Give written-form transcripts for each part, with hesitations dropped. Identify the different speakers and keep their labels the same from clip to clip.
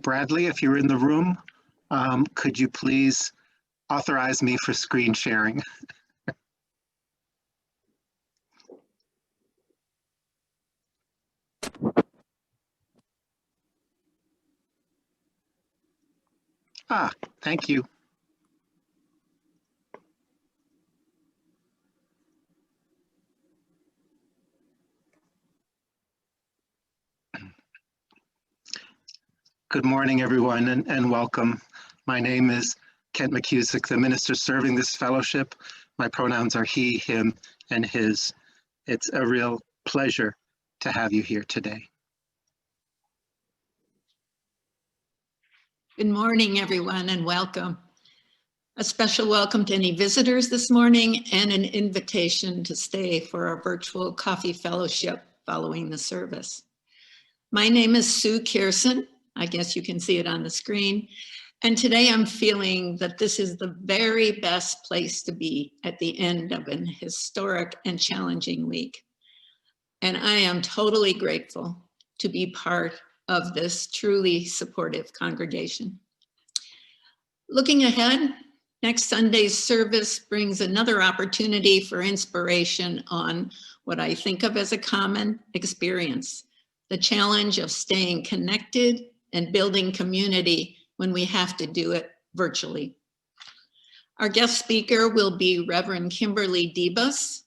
Speaker 1: Bradley, if you're in the room, could you please authorize me for screen sharing? Thank you. Good morning, everyone, and welcome. My name is Kent McKusick, the minister serving this fellowship. My pronouns are he, him, and his. It's a real pleasure to have you here today.
Speaker 2: Good morning, everyone, and welcome. A special welcome to any visitors this morning and an invitation to stay for our virtual coffee fellowship following the service. My name is Sue Kierson. I guess you can see it on the screen. And today I'm feeling that this is the very best place to be at the end of an historic and challenging week. And I am totally grateful to be part of this truly supportive congregation. Looking ahead, next Sunday's service brings another opportunity for inspiration on what I think of as a common experience, the challenge of staying connected and building community when we have to do it virtually. Our guest speaker will be Reverend Kimberly Debus,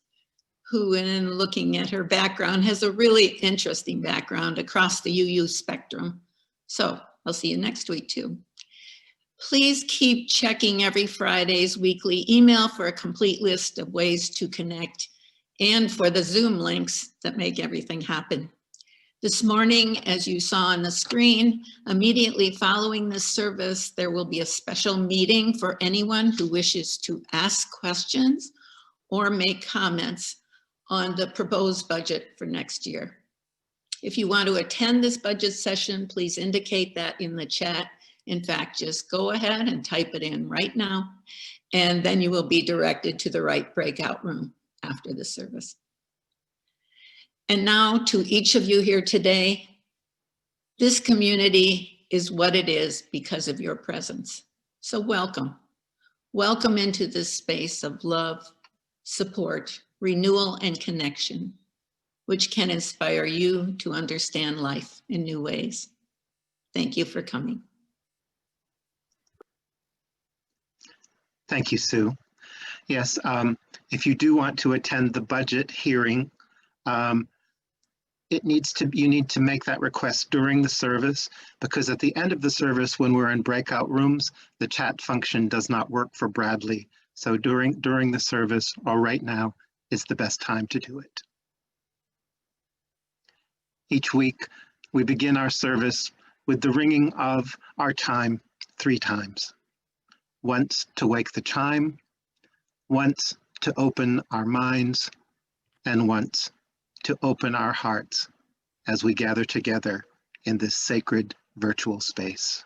Speaker 2: who, in looking at her background, has a really interesting background across the UU spectrum. So I'll see you next week too. Please keep checking every Friday's weekly email for a complete list of ways to connect and for the Zoom links that make everything happen. This morning, as you saw on the screen, immediately following this service, there will be a special meeting for anyone who wishes to ask questions or make comments on the proposed budget for next year. If you want to attend this budget session, please indicate that in the chat. In fact, just go ahead and type it in right now, and then you will be directed to the right breakout room after the service. And now to each of you here today, this community is what it is because of your presence. So welcome. Welcome into this space of love, support, renewal, and connection, which can inspire you to understand life in new ways. Thank you for coming.
Speaker 1: Thank you, Sue. Yes, if you do want to attend the budget hearing, you need to make that request during the service, because at the end of the service, when we're in breakout rooms, the chat function does not work for Bradley. So during the service, or right now, is the best time to do it. Each week, we begin our service with the ringing of our chime 3 times. Once to wake the chime, once to open our minds, and once to open our hearts as we gather together in this sacred virtual space.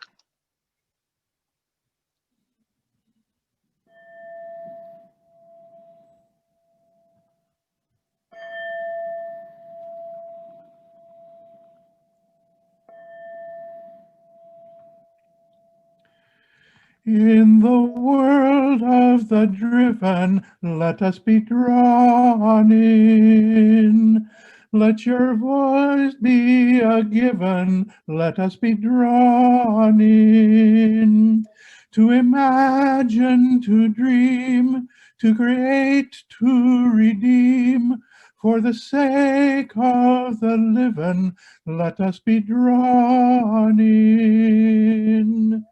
Speaker 3: In the world of the driven, let us be drawn in. Let your voice be a given, let us be drawn in. To imagine, to dream, to create, to redeem. For the sake of the living, let us be drawn in.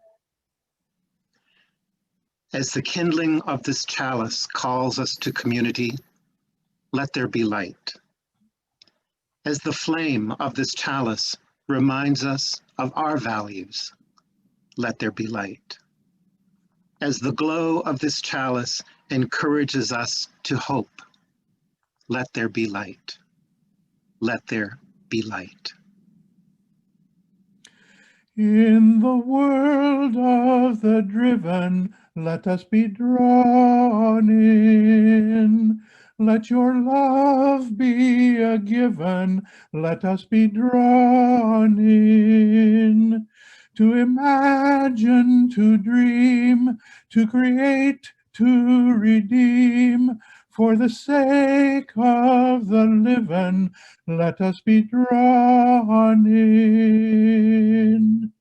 Speaker 1: As the kindling of this chalice calls us to community, let there be light. As the flame of this chalice reminds us of our values, let there be light. As the glow of this chalice encourages us to hope, let there be light. Let there be light.
Speaker 3: In the world of the driven, let us be drawn in. Let your love be a given, let us be drawn in. to imagine, to dream, to create, to redeem. For the sake of the living, let us be drawn in.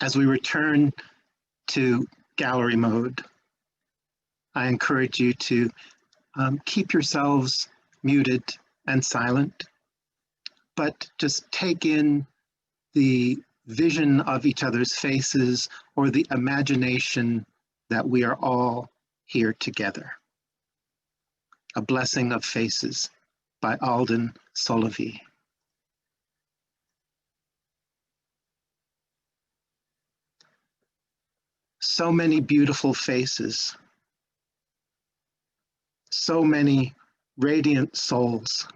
Speaker 1: As we return to gallery mode, I encourage you to keep yourselves muted and silent, but just take in the vision of each other's faces or the imagination that we are all here together. A Blessing of Faces by Alden Solovey. So many beautiful faces, so many radiant souls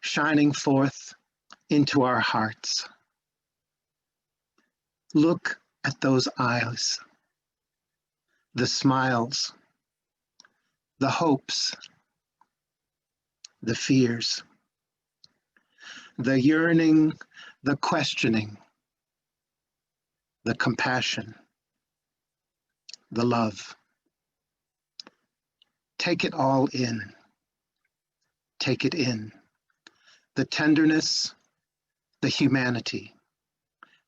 Speaker 1: shining forth into our hearts. Look at those eyes, the smiles, the hopes, the fears, the yearning, the questioning, the compassion, the love. Take it all in. Take it in. The tenderness, the humanity,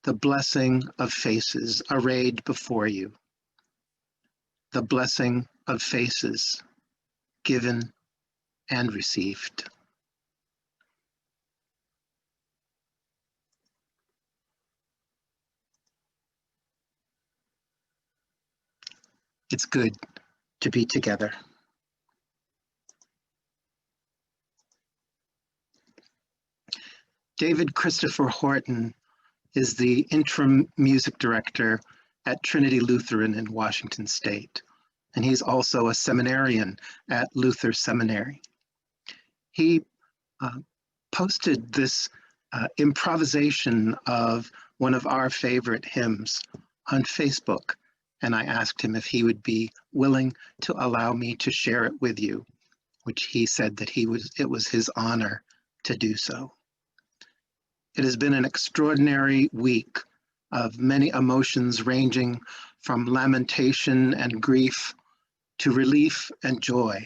Speaker 1: the blessing of faces arrayed before you. The blessing of faces given and received. It's good to be together. David Christopher Horton is the interim music director at Trinity Lutheran in Washington State, and he's also a seminarian at Luther Seminary. He posted this improvisation of one of our favorite hymns on Facebook, and I asked him if he would be willing to allow me to share it with you, which he said that it was his honor to do so. It has been an extraordinary week of many emotions ranging from lamentation and grief to relief and joy.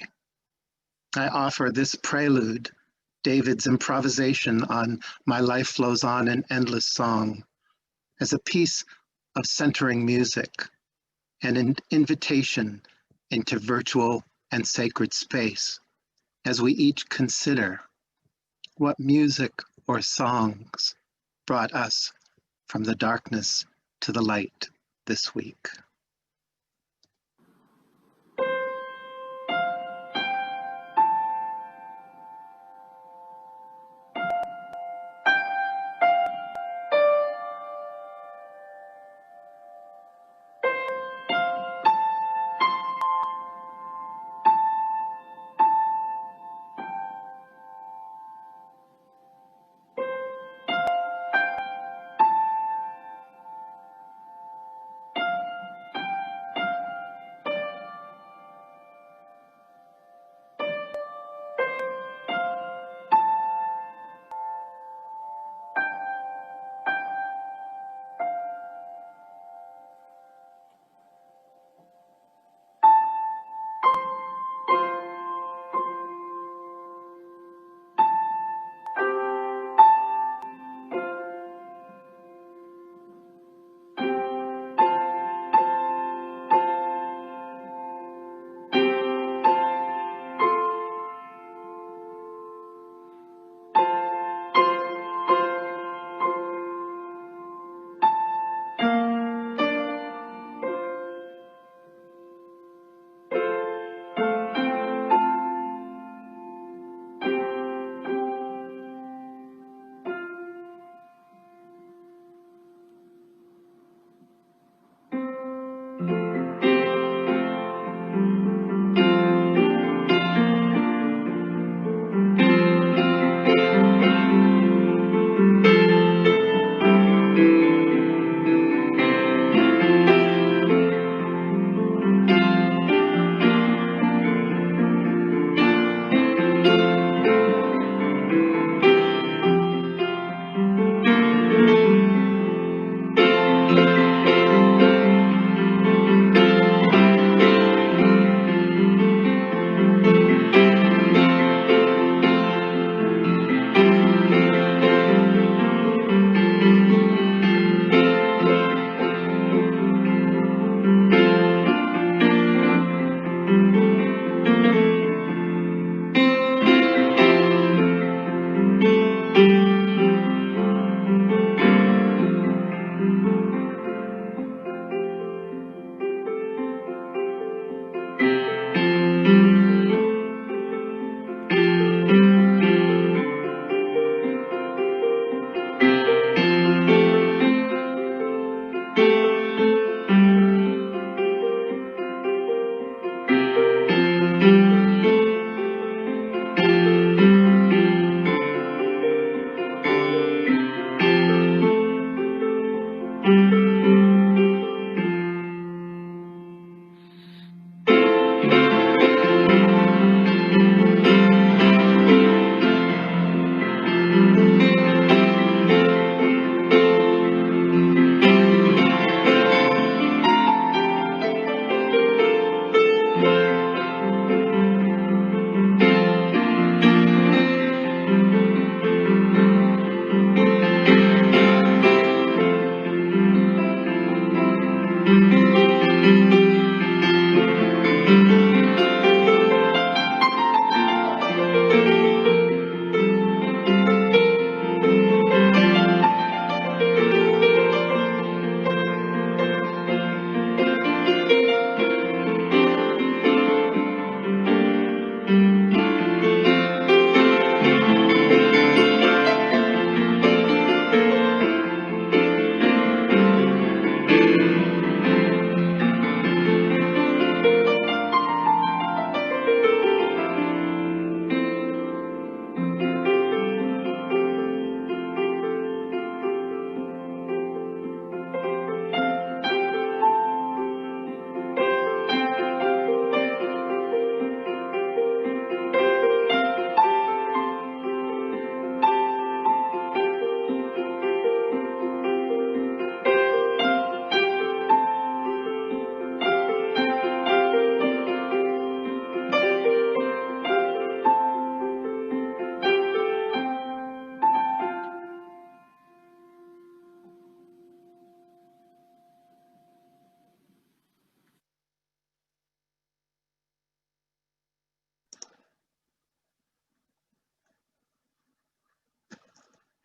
Speaker 1: I offer this prelude, David's improvisation on My Life Flows On in Endless Song, as a piece of centering music and an invitation into virtual and sacred space as we each consider what music or songs brought us from the darkness to the light this week.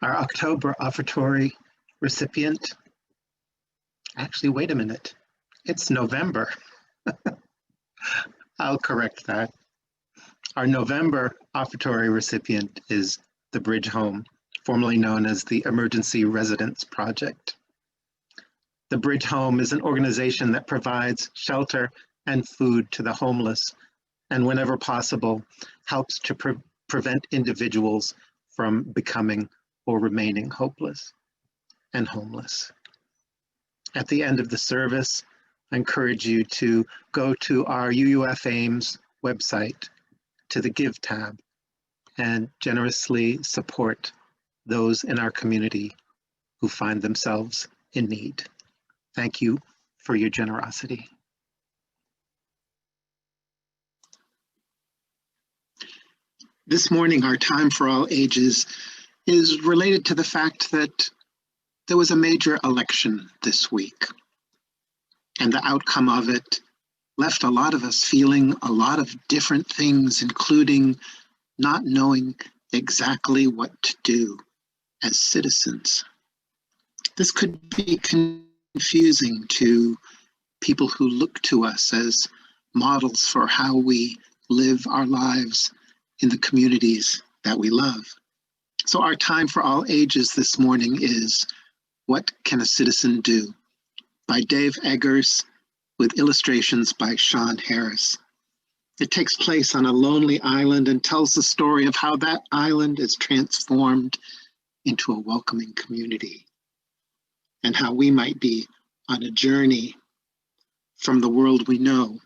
Speaker 1: Our October offertory recipient, actually, wait a minute, it's November. I'll correct that. Our November offertory recipient is the Bridge Home, formerly known as the Emergency Residence Project. The Bridge Home is an organization that provides shelter and food to the homeless, and whenever possible, helps to prevent individuals from becoming or remaining hopeless and homeless. At the end of the service, I encourage you to go to our UUF Ames website, to the Give tab, and generously support those in our community who find themselves in need. Thank you for your generosity. This morning, our Time for All Ages is related to the fact that there was a major election this week, and the outcome of it left a lot of us feeling a lot of different things, including not knowing exactly what to do as citizens. This could be confusing to people who look to us as models for how we live our lives in the communities that we love. So our Time for All Ages this morning is What Can a Citizen Do? By Dave Eggers, with illustrations by Sean Harris. It takes place on a lonely island and tells the story of how that island is transformed into a welcoming community, and how we might be on a journey from the world we know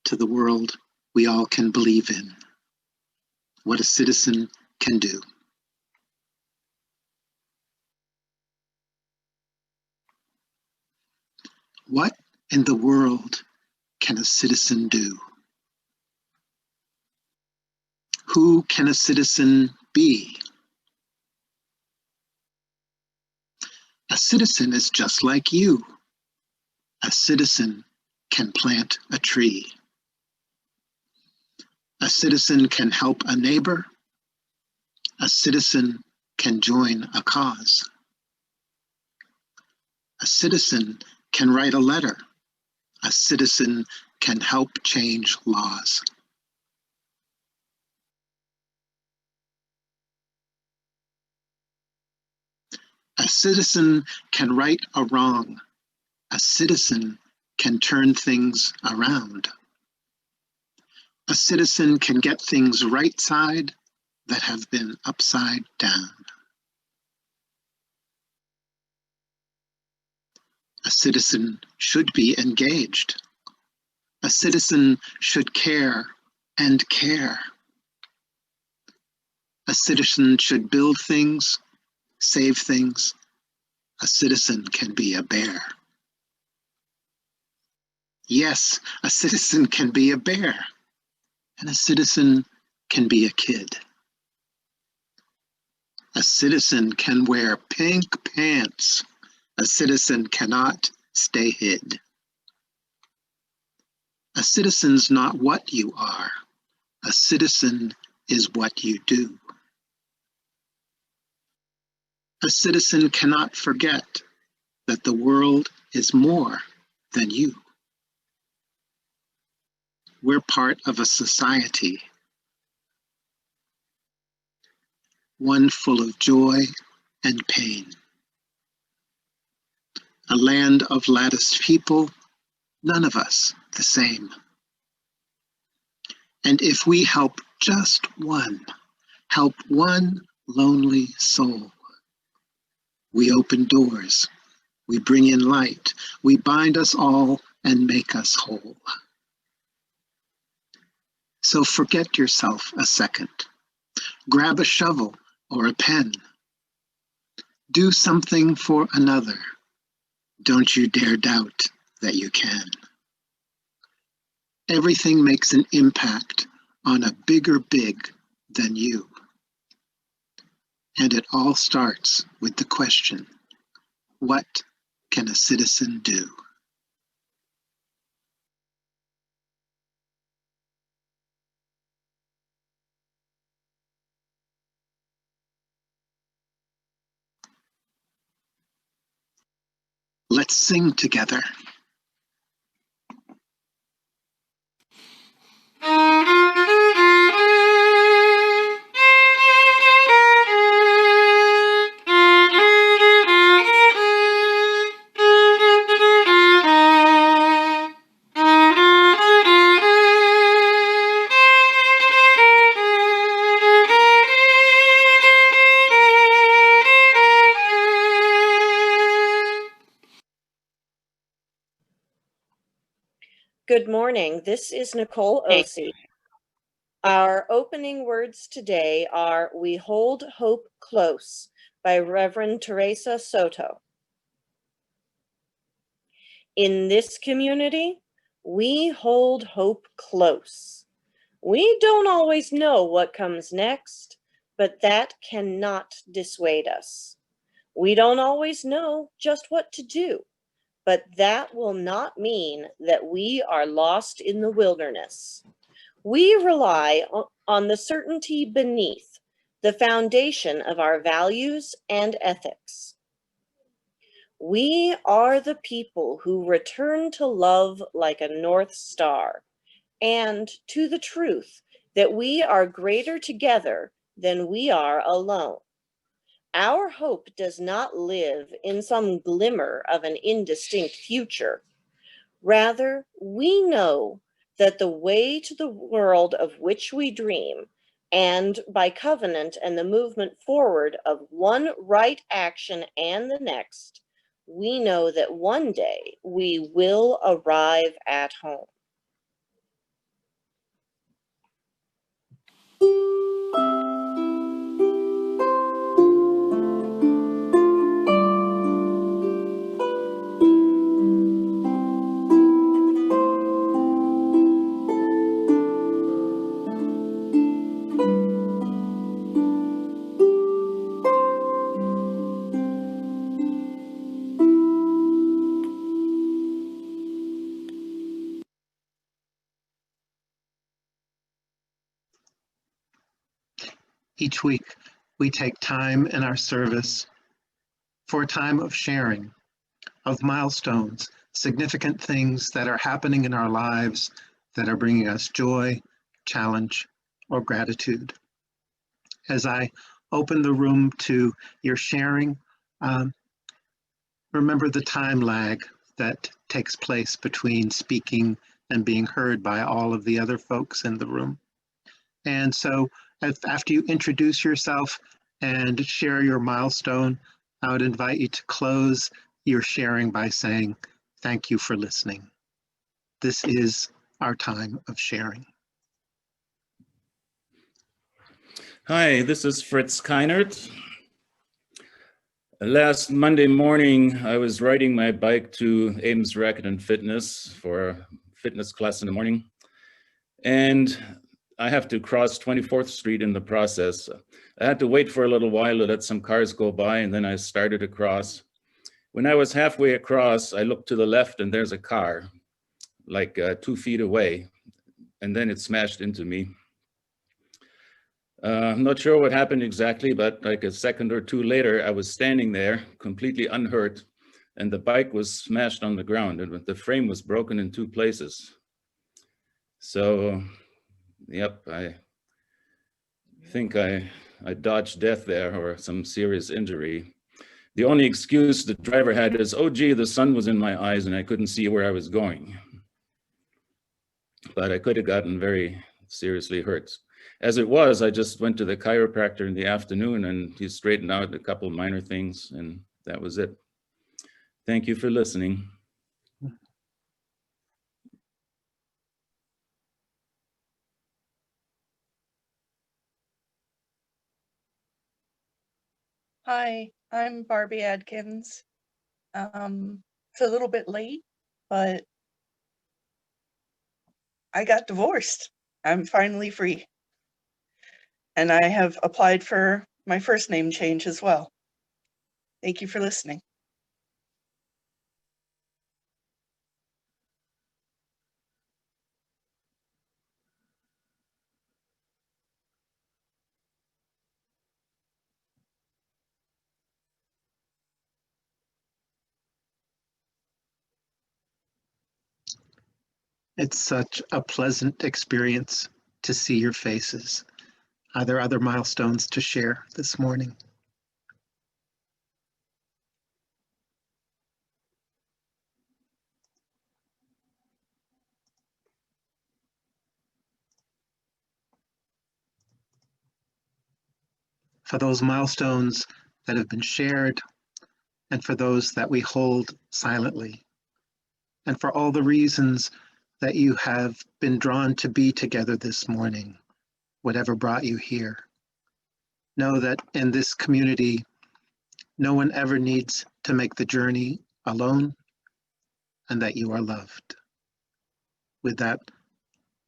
Speaker 1: to the world we all can believe in. What a citizen can do. What in the world can a citizen do? Who can a citizen be? A citizen is just like you. A citizen can plant a tree. A citizen can help a neighbor. A citizen can join a cause. A citizen can write a letter. A citizen can help change laws. A citizen can right a wrong. A citizen can turn things around. A citizen can get things right side that have been upside down. A citizen should be engaged. A citizen should care and care. A citizen should build things, save things. A citizen can be a bear. Yes, a citizen can be a bear, and a citizen can be a kid. A citizen can wear pink pants. A citizen cannot stay hid. A citizen's not what you are. A citizen is what you do. A citizen cannot forget that the world is more than you. We're part of a society, one full of joy and pain. A land of latticed people, none of us the same. And if we help just one, help one lonely soul, we open doors, we bring in light, we bind us all and make us whole. So forget yourself a second. Grab a shovel or a pen. Do something for another. Don't you dare doubt that you can. Everything makes an impact on a bigger big than you. And it all starts with the question, what can a citizen do? Let's sing together.
Speaker 4: Good morning. This is Nicole Osey. Our opening words today are "We Hold Hope Close" by Reverend Teresa Soto. In this community, we hold hope close. We don't always know what comes next, but that cannot dissuade us. We don't always know just what to do, but that will not mean that we are lost in the wilderness. We rely on the certainty beneath, the foundation of our values and ethics. We are the people who return to love like a North Star and to the truth that we are greater together than we are alone. Our hope does not live in some glimmer of an indistinct future. Rather, we know that the way to the world of which we dream, and by covenant and the movement forward of one right action and the next, we know that one day we will arrive at home.
Speaker 1: Each week, we take time in our service for a time of sharing, of milestones, significant things that are happening in our lives that are bringing us joy, challenge, or gratitude. As I open the room to your sharing, remember the time lag that takes place between speaking and being heard by all of the other folks in the room. And so after you introduce yourself and share your milestone, I would invite you to close your sharing by saying, "Thank you for listening." This is our time of sharing.
Speaker 5: Hi, this is Fritz Keinert. Last Monday morning, I was riding my bike to Ames Racket and Fitness for a fitness class in the morning. And I have to cross 24th Street in the process. I had to wait for a little while to let some cars go by, and then I started across. When I was halfway across, I looked to the left and there's a car, like 2 feet away, and then it smashed into me. I'm not sure what happened exactly, but like a second or two later, I was standing there completely unhurt, and the bike was smashed on the ground, and the frame was broken in 2 places. So, yep, I think I dodged death there, or some serious injury. The only excuse the driver had is, "Oh gee, the sun was in my eyes and I couldn't see where I was going." But I could have gotten very seriously hurt. As it was, I just went to the chiropractor in the afternoon and he straightened out a couple of minor things, and that was it. Thank you for listening.
Speaker 6: Hi, I'm Barbie Adkins. It's a little bit late, but I got divorced. I'm finally free. And I have applied for my first name change as well. Thank you for listening.
Speaker 1: It's such a pleasant experience to see your faces. Are there other milestones to share this morning? For those milestones that have been shared, and for those that we hold silently, and for all the reasons that you have been drawn to be together this morning, whatever brought you here. Know that in this community, no one ever needs to make the journey alone, and that you are loved. With that,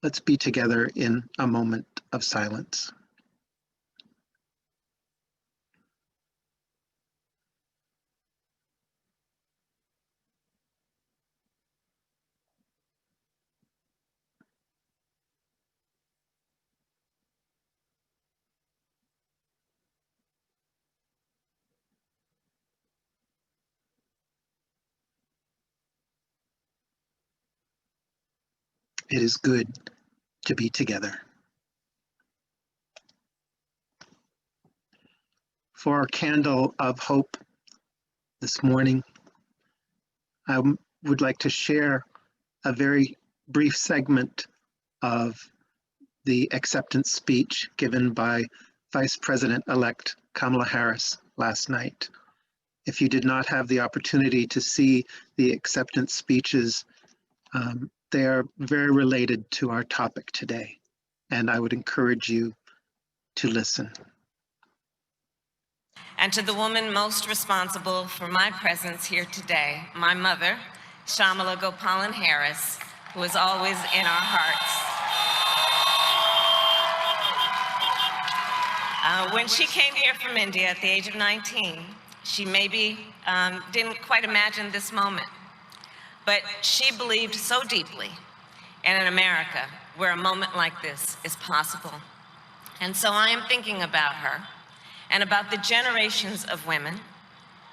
Speaker 1: let's be together in a moment of silence. It is good to be together. For our candle of hope this morning, I would like to share a very brief segment of the acceptance speech given by Vice President-elect Kamala Harris last night. If you did not have the opportunity to see the acceptance speeches, they are very related to our topic today, and I would encourage you to listen.
Speaker 7: And to the woman most responsible for my presence here today, my mother, Shamala Gopalan Harris, who is always in our hearts. When she came here from India at the age of 19, she maybe didn't quite imagine this moment, but she believed so deeply in an America where a moment like this is possible. And so I am thinking about her and about the generations of women,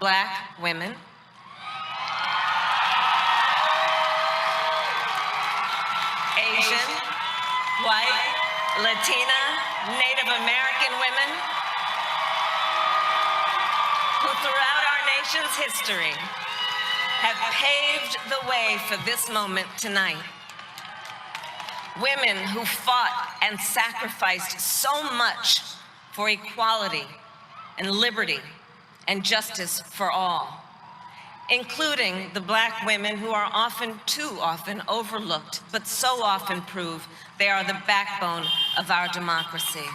Speaker 7: Black women, Asian, white, Latina, Native American women, who throughout our nation's history have paved the way for this moment tonight. Women who fought and sacrificed so much for equality and liberty and justice for all, including the Black women who are often, too often, overlooked, but so often prove they are the backbone of our democracy.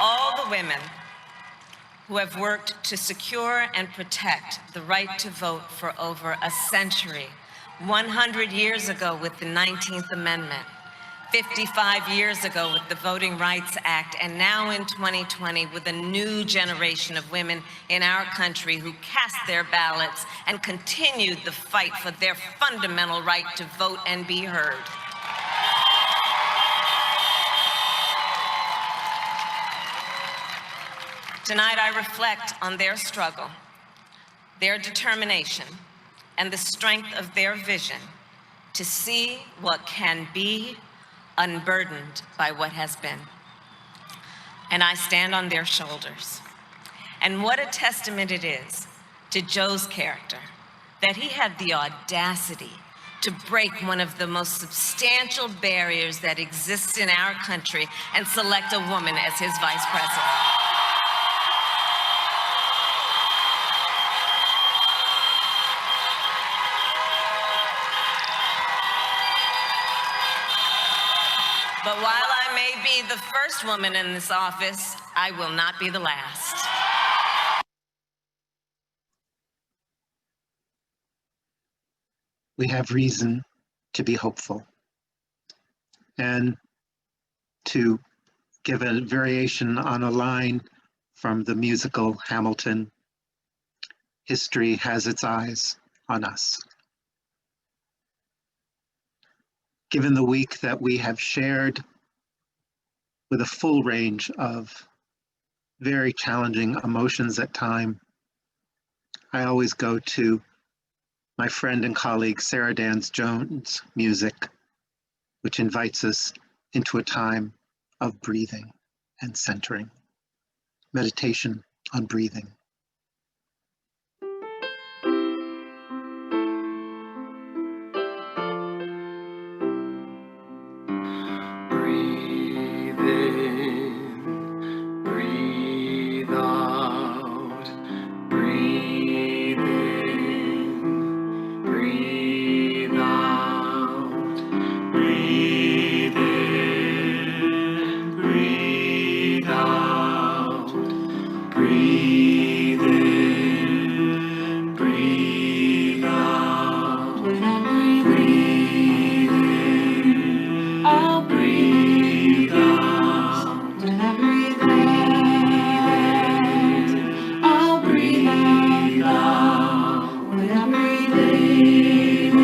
Speaker 7: All the women who have worked to secure and protect the right to vote for over a century, 100 years ago with the 19th Amendment, 55 years ago with the Voting Rights Act, and now in 2020 with a new generation of women in our country who cast their ballots and continued the fight for their fundamental right to vote and be heard. Tonight I reflect on their struggle, their determination, and the strength of their vision to see what can be unburdened by what has been. And I stand on their shoulders. And what a testament it is to Joe's character that he had the audacity to break one of the most substantial barriers that exists in our country and select a woman as his vice president. But while I may be the first woman in this office, I will not be the last.
Speaker 1: We have reason to be hopeful. And to give a variation on a line from the musical Hamilton, history has its eyes on us. Given the week that we have shared with a full range of very challenging emotions at time, I always go to my friend and colleague Sarah Dans Jones' music, which invites us into a time of breathing and centering. Meditation on breathing.
Speaker 8: Breathe in, breathe out, breathe in, breathe out, breathe in, breathe out, breathe in, breathe out. When I breathe in, I'll breathe out. When I breathe in, I'll breathe out. When I breathe in,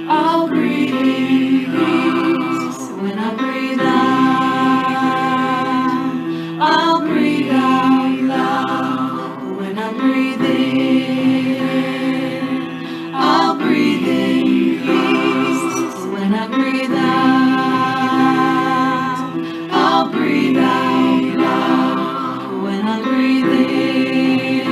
Speaker 8: I'll breathe in peace. When I breathe out, I'll breathe out loud. When I breathe in, I'll breathe in peace. When I breathe out, I'll breathe out loud. When I breathe in,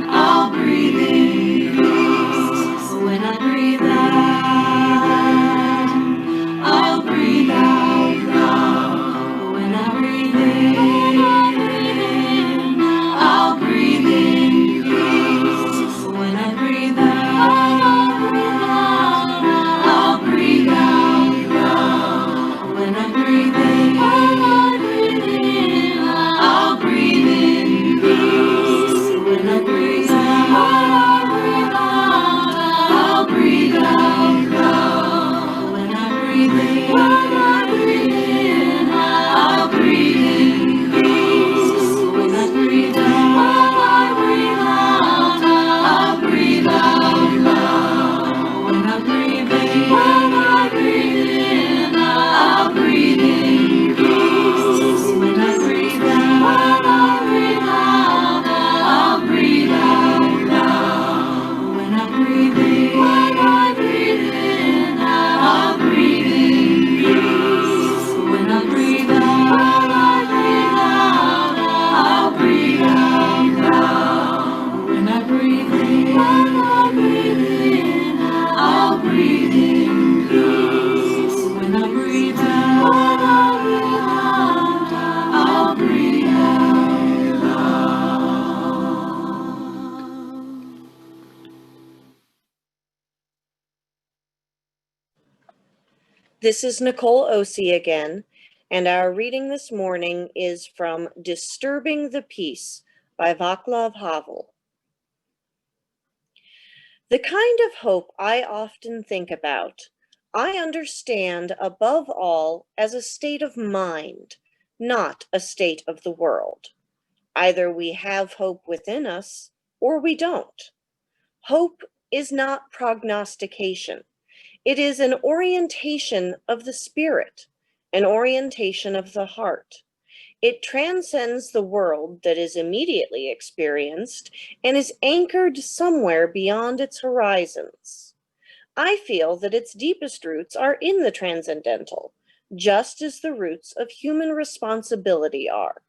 Speaker 8: I'll breathe in peace. When I breathe out, I'll breathe out loud. When I breathe in, I'll breathe in peace. When I breathe out, I'll breathe out loud. When I breathe in, I'll breathe in peace. When I breathe out, I'll breathe out loud. When I breathe in, I'll breathe in peace. When I breathe out, I'll breathe out loud. When I breathe in, I'll breathe in peace. When I breathe out, I'll breathe out loud. When I breathe in, I'll breathe in peace. When I breathe out, I'll breathe out loud. When I breathe in, I'll breathe in peace. When I breathe out, I'll breathe out loud.
Speaker 4: This is Nicole Osee again, and our reading this morning is from Disturbing the Peace by Václav Havel. The kind of hope I often think about, I understand above all as a state of mind, not a state of the world. Either we have hope within us, or we don't. Hope is not prognostication. It is an orientation of the spirit, an orientation of the heart. It transcends the world that is immediately experienced and is anchored somewhere beyond its horizons. I feel that its deepest roots are in the transcendental, just as the roots of human responsibility are.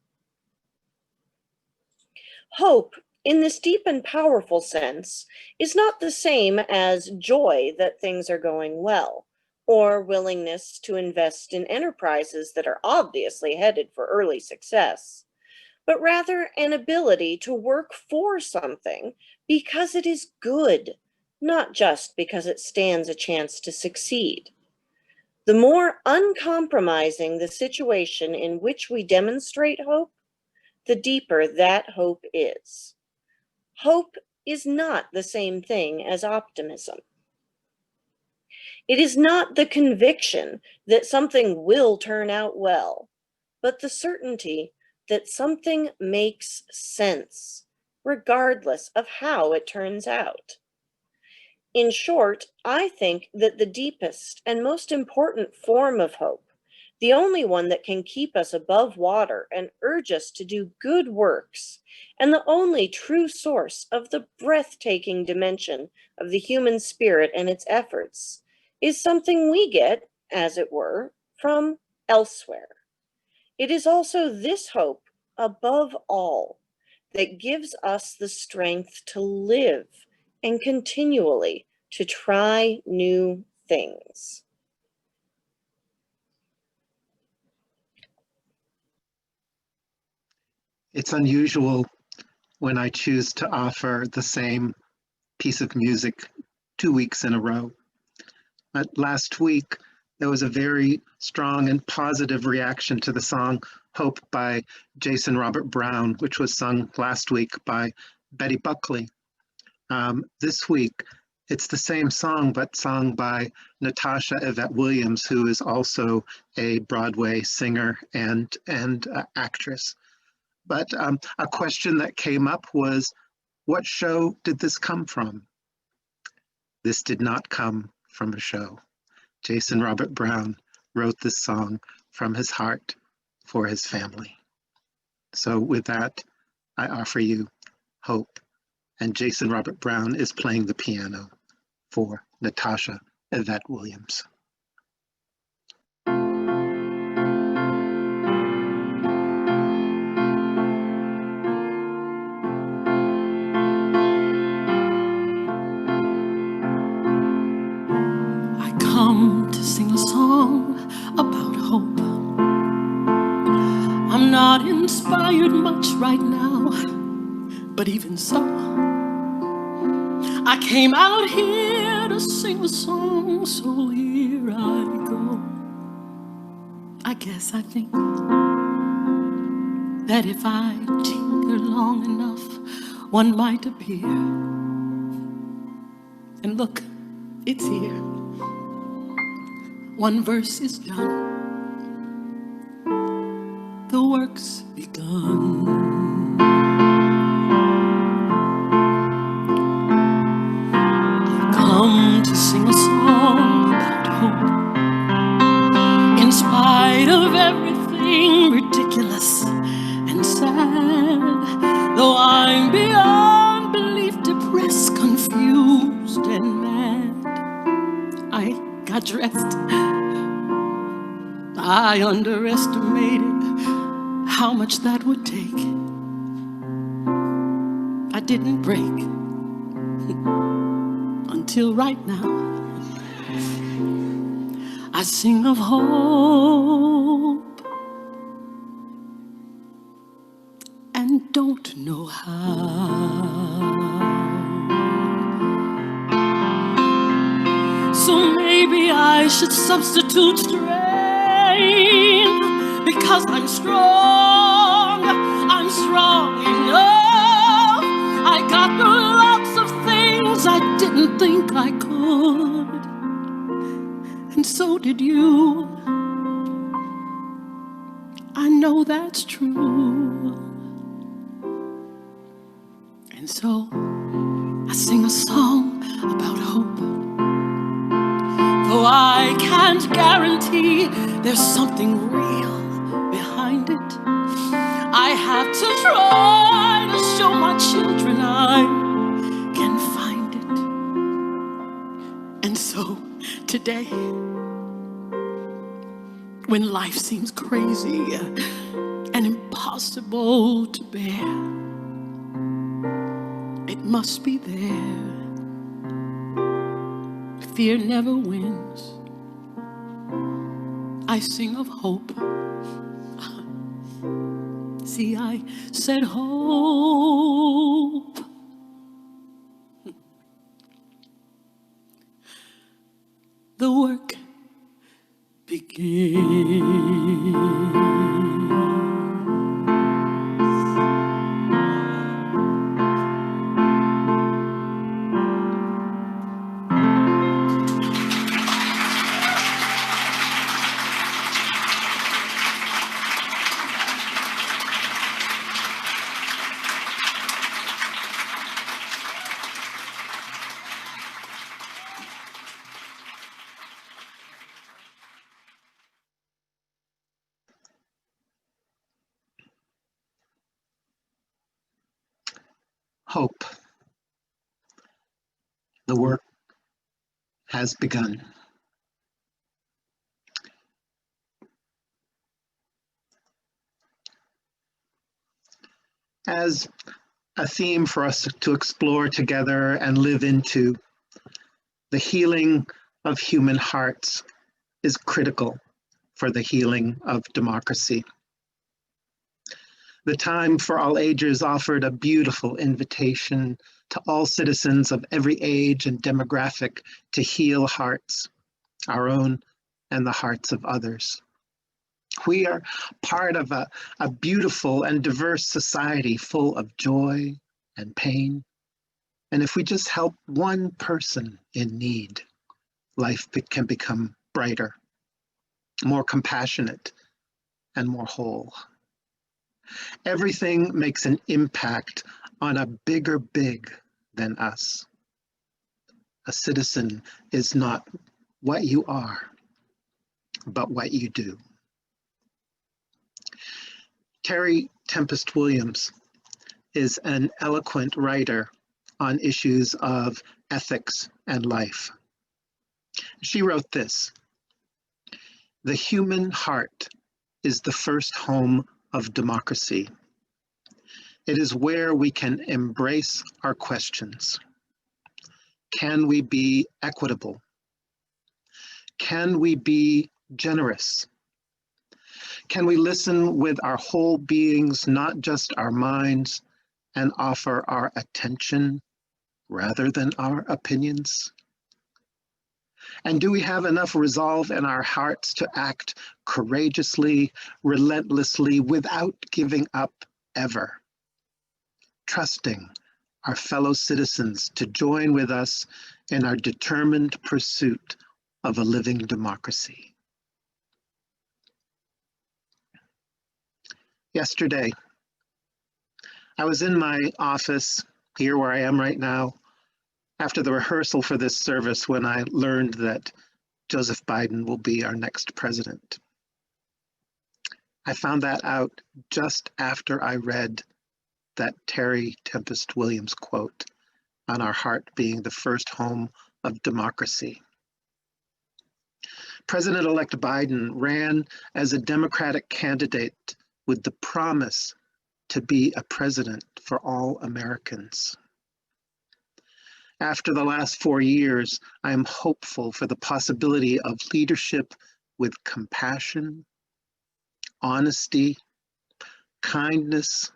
Speaker 4: Hope, in this deep and powerful sense, is not the same as joy that things are going well, or willingness to invest in enterprises that are obviously headed for early success, but rather an ability to work for something because it is good, not just because it stands a chance to succeed. The more uncompromising the situation in which we demonstrate hope, the deeper that hope is. Hope is not the same thing as optimism. It is not the conviction that something will turn out well, but the certainty that something makes sense, regardless of how it turns out. In short, I think that the deepest and most important form of hope the only one that can keep us above water and urge us to do good works, and the only true source of the breathtaking dimension of the human spirit and its efforts, is something we get, as it were, from elsewhere. It is also this hope, above all, that gives us the strength to live and continually to try new things.
Speaker 1: It's unusual when I choose to offer the same piece of music 2 weeks in a row. But last week, there was a very strong and positive reaction to the song Hope by Jason Robert Brown, which was sung last week by Betty Buckley. This week, it's the same song, but sung by Natasha Yvette Williams, who is also a Broadway singer and actress. But a question that came up was, what show did this come from? This did not come from a show. Jason Robert Brown wrote this song from his heart for his family. So with that, I offer you Hope. And Jason Robert Brown is playing the piano for Natasha Yvette Williams.
Speaker 8: Come to sing a song about hope. I'm not inspired much right now, but even so, I came out here to sing a song, so here I go. I guess I think that if I tinker long enough, one might appear. And look, it's here. One verse is done, the work's begun. I've come to sing a song about hope. In spite of everything ridiculous and sad, though I'm beyond belief depressed, confused and mad, I got dressed. I underestimated how much that would take. I didn't break until right now. I sing of hope and don't know how. So maybe I should substitute strain, because I'm strong enough. I got lots of things I didn't think I could, and so did you. I know that's true. And so I sing a song about hope. Though I can't guarantee there's something real behind it, I have to try to show my children I can find it. And so today, when life seems crazy and impossible to bear, it must be there. Fear never wins. I sing of hope. See, I said hope. The work begins.
Speaker 1: Hope. The work has begun. As a theme for us to explore together and live into, the healing of human hearts is critical for the healing of democracy. The Time for All Ages offered a beautiful invitation to all citizens of every age and demographic to heal hearts, our own and the hearts of others. We are part of a beautiful and diverse society full of joy and pain. And if we just help one person in need, life can become brighter, more compassionate, and more whole. Everything makes an impact on a bigger big than us. A citizen is not what you are, but what you do. Terry Tempest Williams is an eloquent writer on issues of ethics and life. She wrote this: "The human heart is the first home of democracy. It is where we can embrace our questions. Can we be equitable? Can we be generous? Can we listen with our whole beings, not just our minds, and offer our attention rather than our opinions? And do we have enough resolve in our hearts to act courageously, relentlessly, without giving up ever, trusting our fellow citizens to join with us in our determined pursuit of a living democracy?" Yesterday, I was in my office here where I am right now after the rehearsal for this service when I learned that Joseph Biden will be our next president. I found that out just after I read that Terry Tempest Williams quote on our heart being the first home of democracy. President-elect Biden ran as a Democratic candidate with the promise to be a president for all Americans. After the last 4 years, I am hopeful for the possibility of leadership with compassion, honesty, kindness,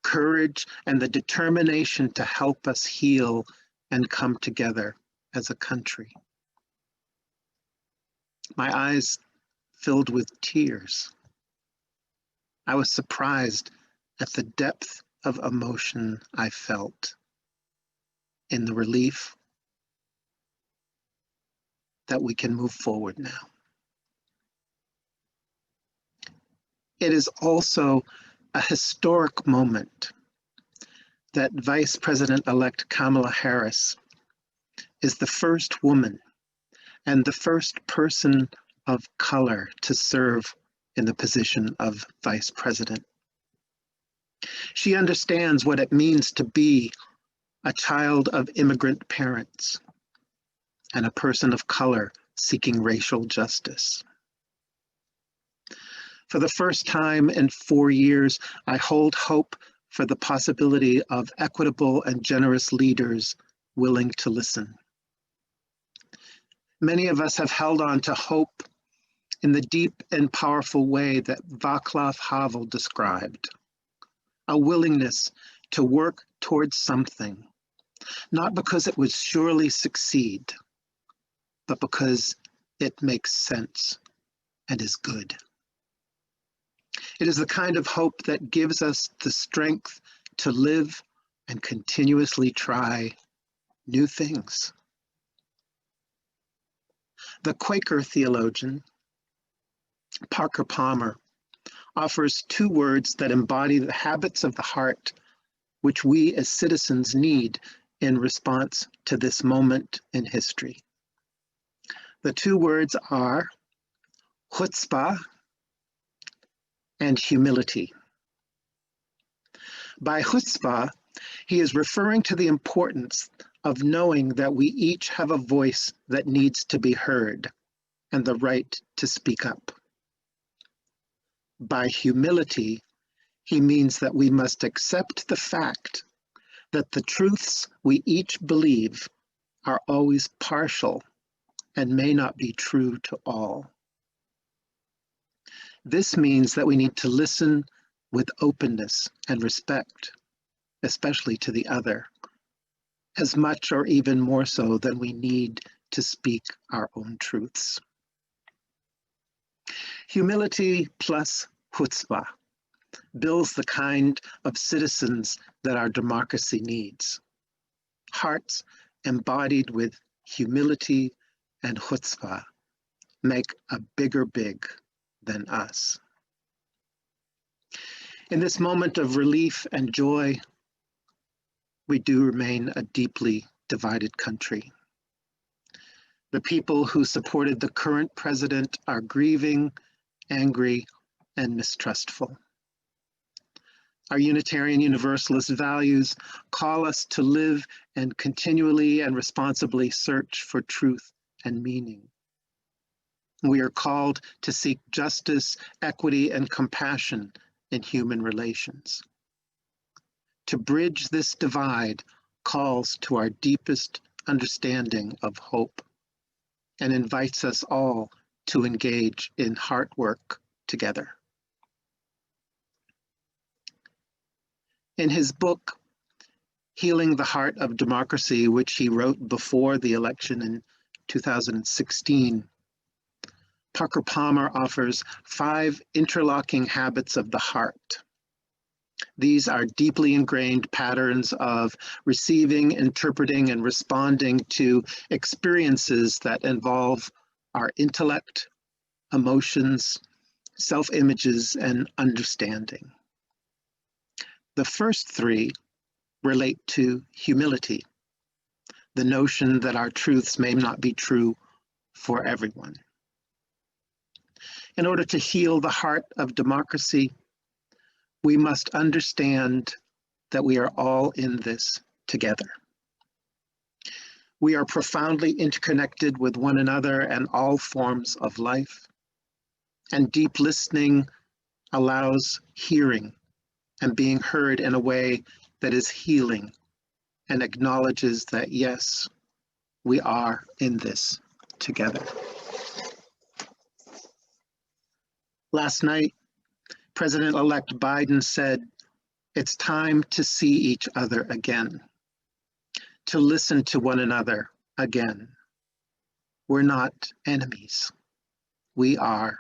Speaker 1: courage, and the determination to help us heal and come together as a country. My eyes filled with tears. I was surprised at the depth of emotion I felt in the relief that we can move forward now. It is also a historic moment that Vice President-elect Kamala Harris is the first woman and the first person of color to serve in the position of vice president. She understands what it means to be a child of immigrant parents and a person of color seeking racial justice. For the first time in 4 years, I hold hope for the possibility of equitable and generous leaders willing to listen. Many of us have held on to hope in the deep and powerful way that Václav Havel described, a willingness to work towards something, not because it would surely succeed, but because it makes sense and is good. It is the kind of hope that gives us the strength to live and continuously try new things. The Quaker theologian, Parker Palmer, offers 2 words that embody the habits of the heart which we as citizens need in response to this moment in history. The 2 words are chutzpah and humility. By chutzpah, He is referring to the importance of knowing that we each have a voice that needs to be heard and the right to speak up. By humility, he means that we must accept the fact that the truths we each believe are always partial and may not be true to all. This means that we need to listen with openness and respect, especially to the other, as much or even more so than we need to speak our own truths. Humility plus chutzpah builds the kind of citizens that our democracy needs. Hearts embodied with humility and chutzpah make a bigger big than us. In this moment of relief and joy, we do remain a deeply divided country. The people who supported the current president are grieving, angry, and mistrustful. Our Unitarian Universalist values call us to live and continually and responsibly search for truth and meaning. We are called to seek justice, equity, and compassion in human relations. To bridge this divide calls to our deepest understanding of hope and invites us all to engage in heart work together. In his book, Healing the Heart of Democracy, which he wrote before the election in 2016, Parker Palmer offers 5 interlocking habits of the heart. These are deeply ingrained patterns of receiving, interpreting, and responding to experiences that involve our intellect, emotions, self-images, and understanding. The first 3 relate to humility, the notion that our truths may not be true for everyone. In order to heal the heart of democracy, we must understand that we are all in this together. We are profoundly interconnected with one another and all forms of life, and deep listening allows hearing and being heard in a way that is healing and acknowledges that, yes, we are in this together. Last night, President-elect Biden said, it's time to see each other again, to listen to one another again. We're not enemies. We are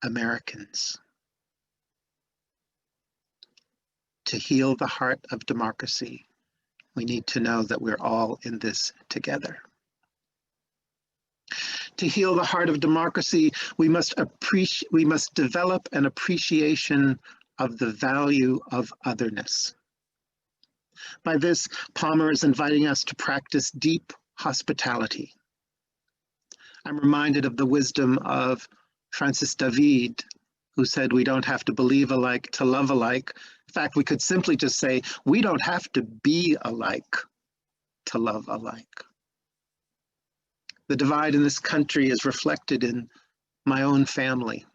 Speaker 1: Americans. To heal the heart of democracy, we need to know that we're all in this together. To heal the heart of democracy, we must develop an appreciation of the value of otherness. By this, Palmer is inviting us to practice deep hospitality. I'm reminded of the wisdom of Francis David, who said we don't have to believe alike to love alike. In fact, we could simply just say we don't have to be alike to love alike. The divide in this country is reflected in my own family.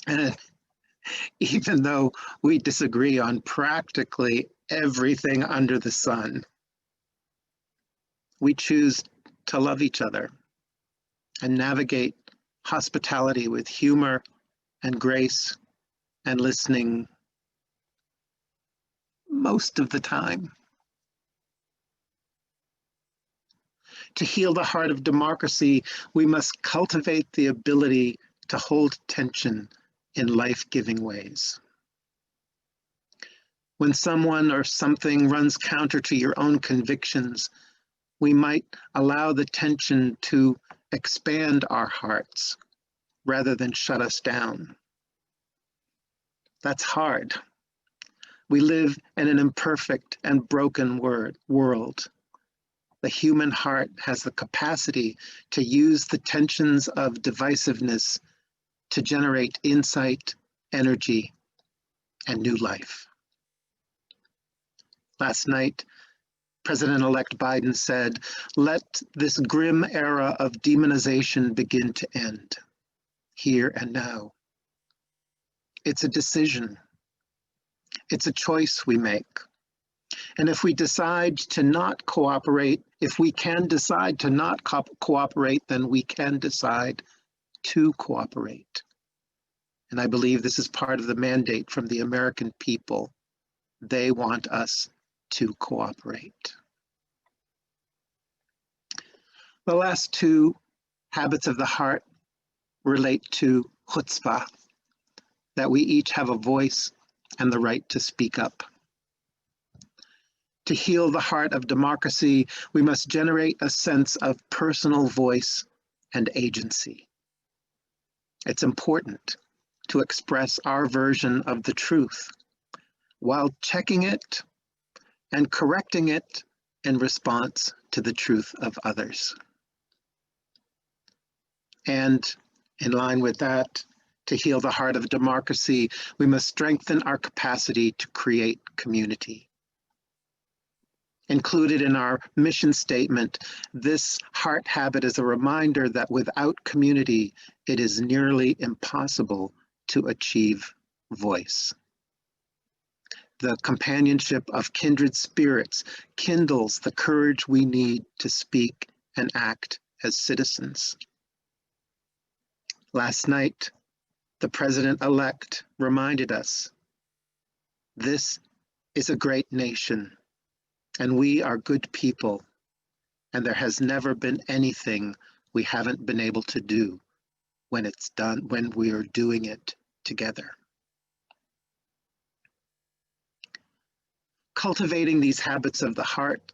Speaker 1: And even though we disagree on practically everything under the sun, we choose to love each other and navigate hospitality with humor and grace and listening most of the time. To heal the heart of democracy, we must cultivate the ability to hold tension in life-giving ways. When someone or something runs counter to your own convictions, we might allow the tension to expand our hearts rather than shut us down. That's hard. We live in an imperfect and broken world. The human heart has the capacity to use the tensions of divisiveness to generate insight, energy, and new life. Last night, President-elect Biden said, "Let this grim era of demonization begin to end, here and now." It's a decision. It's a choice we make. And if we decide to not cooperate, if we can decide to not cooperate, then we can decide to cooperate. And I believe this is part of the mandate from the American people. They want us to cooperate. The last two habits of the heart relate to chutzpah, that we each have a voice and the right to speak up. To heal the heart of democracy, we must generate a sense of personal voice and agency. It's important to express our version of the truth while checking it and correcting it in response to the truth of others. And in line with that, to heal the heart of democracy, we must strengthen our capacity to create community. Included in our mission statement, this heart habit is a reminder that without community, it is nearly impossible to achieve voice. The companionship of kindred spirits kindles the courage we need to speak and act as citizens. Last night, the president-elect reminded us, this is a great nation, and we are good people, and there has never been anything we haven't been able to do when it's done, when we are doing it together. Cultivating these habits of the heart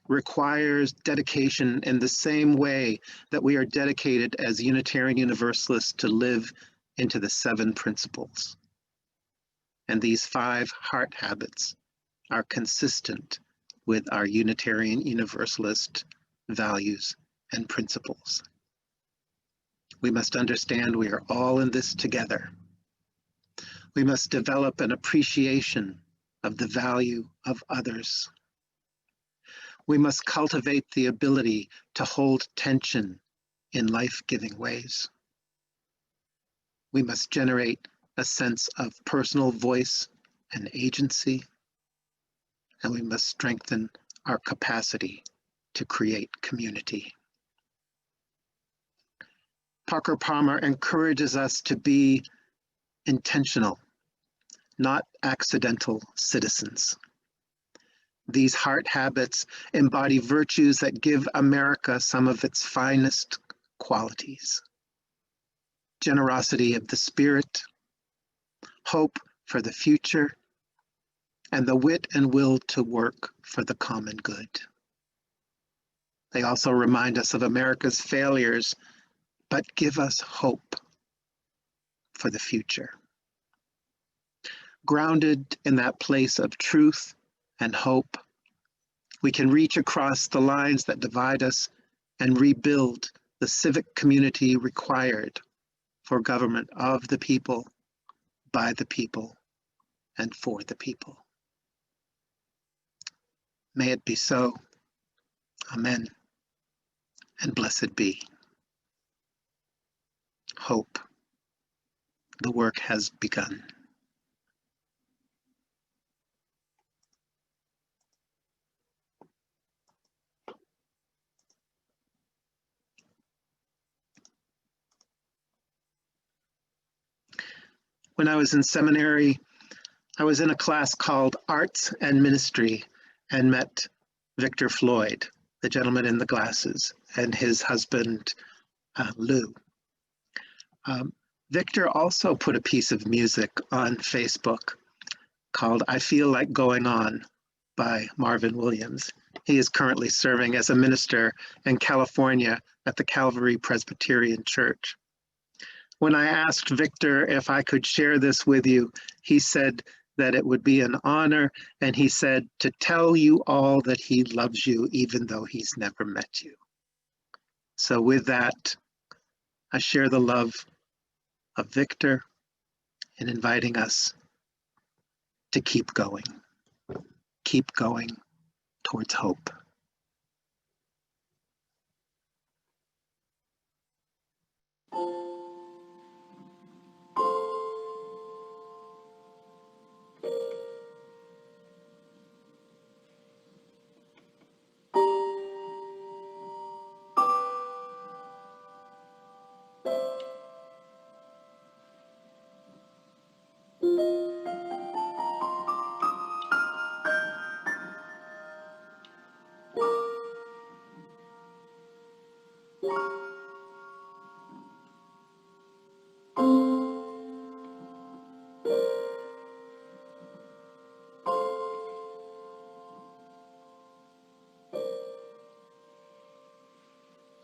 Speaker 1: requires dedication in the same way that we are dedicated as Unitarian Universalists to live into the 7 principles. And these 5 heart habits are consistent with our Unitarian Universalist values and principles. We must understand we are all in this together. We must develop an appreciation of the value of others. We must cultivate the ability to hold tension in life-giving ways. We must generate a sense of personal voice and agency, and we must strengthen our capacity to create community. Parker Palmer encourages us to be intentional, not accidental citizens. These heart habits embody virtues that give America some of its finest qualities: generosity of the spirit, hope for the future, and the wit and will to work for the common good. They also remind us of America's failures, but give us hope for the future. Grounded in that place of truth and hope, we can reach across the lines that divide us and rebuild the civic community required for government of the people, by the people, and for the people. May it be so. Amen. And blessed be. Hope. The work has begun. When I was in seminary, I was in a class called Arts and Ministry and met Victor Floyd, the gentleman in the glasses, and his husband, Lou. Victor also put a piece of music on Facebook called I Feel Like Going On by Marvin Williams. He is currently serving as a minister in California at the Calvary Presbyterian Church. When I asked Victor if I could share this with you, he said that it would be an honor, and he said to tell you all that he loves you even though he's never met you. So with that, I share the love of Victor in inviting us to keep going. keep going towards hope.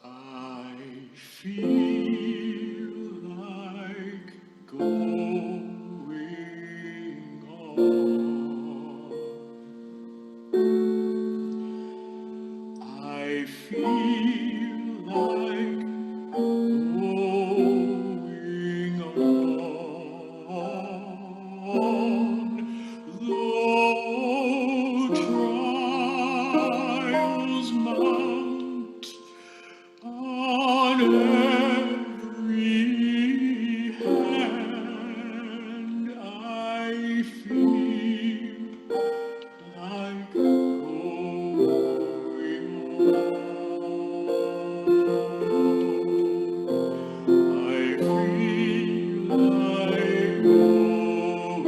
Speaker 8: I feel like going on. I feel like going on. Though trials mount on every hand, I feel like going on. I feel like going on.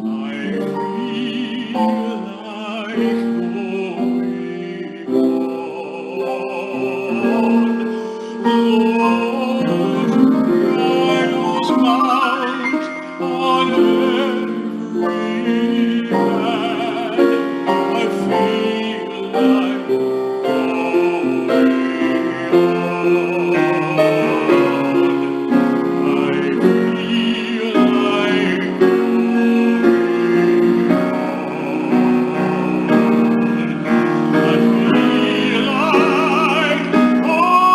Speaker 8: I feel like going on. Lord, trials mount on every hand. I feel like going on. I feel like going on. I feel like going on.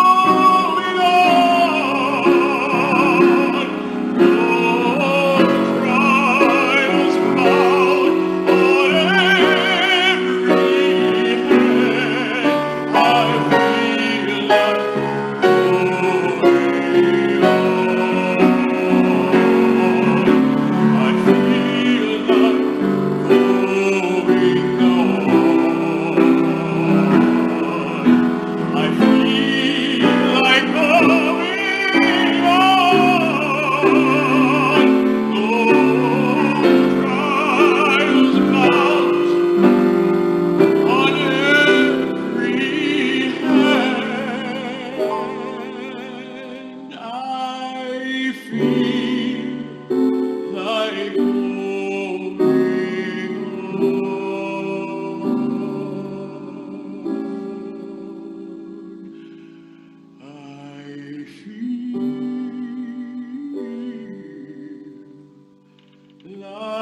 Speaker 8: Lord, trials mount on every hand. I feel like going on. I feel like going on. I feel like going on. Lord, trials mount on every hand. I feel like going on. I feel like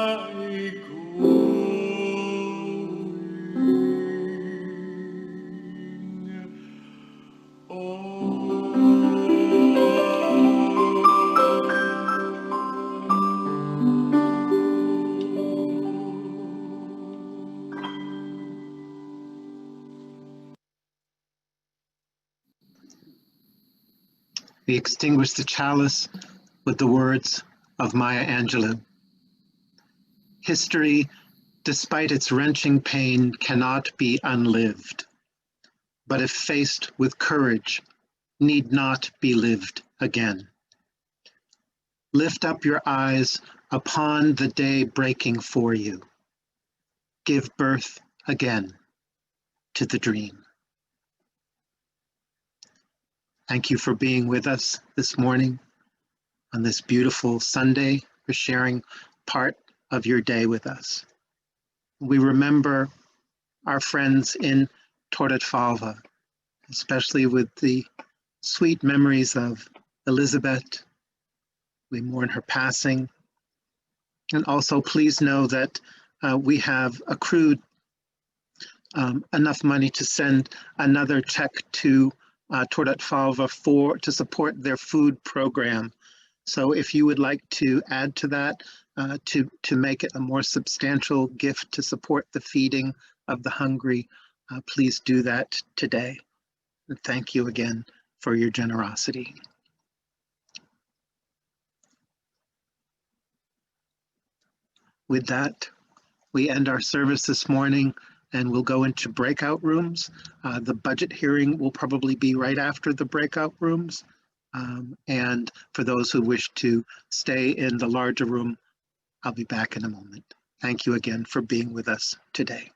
Speaker 1: We extinguish the chalice with the words of Maya Angelou. History, despite its wrenching pain, cannot be unlived, but if faced with courage, need not be lived again. Lift up your eyes upon the day breaking for you. Give birth again to the dream. Thank you for being with us this morning on this beautiful Sunday, for sharing part of your day with us. We remember our friends in Torretfalva, especially with the sweet memories of Elizabeth. We mourn her passing. And also please know that we have accrued enough money to send another check to Torretfalva to support their food program So if you would like to add to that, to make it a more substantial gift to support the feeding of the hungry, please do that today. And thank you again for your generosity. With that, we end our service this morning and we'll go into breakout rooms. The budget hearing will probably be right after the breakout rooms. And for those who wish to stay in the larger room, I'll be back in a moment. Thank you again for being with us today.